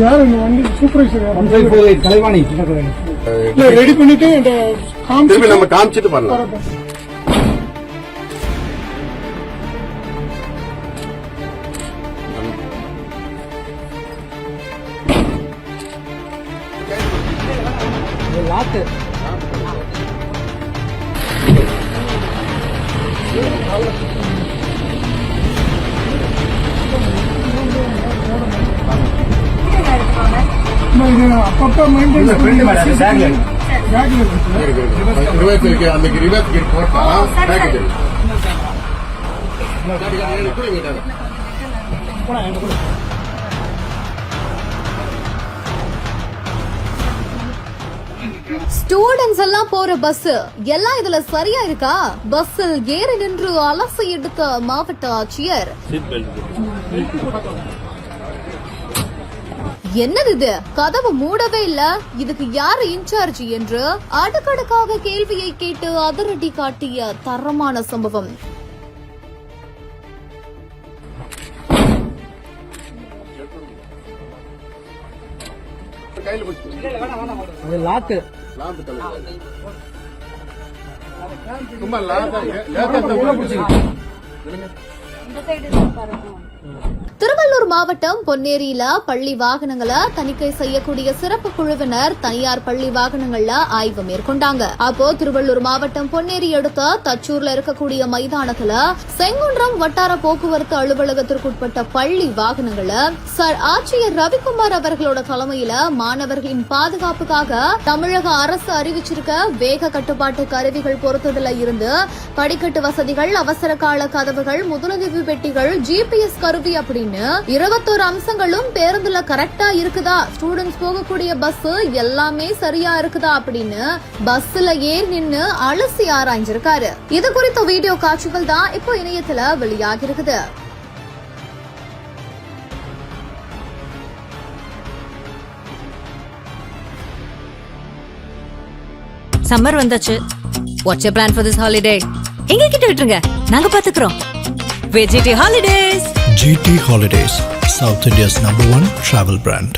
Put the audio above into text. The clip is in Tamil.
யார் இந்த வண்டி சூப்பர்வைசர் 1548 கலைவாணி ரெடி பண்ணிட்டு இந்த திருப்பி நம்ம காமிச்சிட்டு பண்ணலாம். லாக்கு அப்பப்ப மெயின்டெனன்ஸ் அந்த ரிவர்ஸ் போட்டா பேக்கேஜ் ஸ்டூடெண்ட்ஸ் எல்லாம் போற பஸ் எல்லாம் இதுல சரியா இருக்கா? பஸ்ஸில் ஏறி நின்று அலசி எடுத்த மாவட்ட ஆட்சியர். என்னது இது? கதவு மூடவே இல்ல, இதுக்கு யாரு இன்சார்ஜ் என்று அடுக்கடுக்காக கேள்வியை கேட்டு அதிரடி காட்டிய தரமான சம்பவம். லாக்கு திருவள்ளூர் மாவட்டம் பொன்னேரியில பள்ளி வாகனங்களை தணிக்கை செய்யக்கூடிய சிறப்பு குழுவினர் தனியார் பள்ளி வாகனங்கள்ல ஆய்வு மேற்கொண்டாங்க. அப்போ திருவள்ளூர் மாவட்டம் பொன்னேரி அடுத்த தச்சூர்ல இருக்கக்கூடிய மைதானத்துல செங்குன்றம் வட்டார போக்குவரத்து அலுவலகத்திற்குட்பட்ட பள்ளி வாகனங்களை சர் ஆட்சியர் ரவிக்குமார் அவர்களோட தலைமையில மாணவர்களின் பாதுகாப்புக்காக தமிழக அரசு அறிவிச்சிருக்க வேக கட்டுப்பாட்டு கருவிகள் பொறுத்ததுல இருந்து படிக்கட்டு வசதிகள், அவசர கால கதவுகள், முதலுதவி பெட்டிகள், GPS கருவி அப்படின்னு 21 அம்சங்களும் பேருந்துல கரெக்டா இருக்குதா, ஸ்டூடெண்ட்ஸ் போகக்கூடிய பஸ் எல்லாமே சரியா இருக்குதா அப்படின்னு பஸ்ல ஏறி நின்னு அலசி ஆராய்ஞ்சிருக்காரு. இது குறித்த வீடியோ காட்சிகள் தான் இப்போ இணையத்துல வெளியாகி இருக்குது. சம்மர் வந்தாச்சு. What's your plan for this holiday? எங்க கிட்ட விட்டுருங்க, நாங்க பாத்துக்கிறோம். VGT Holidays. GT Holidays, South India's #1 travel brand.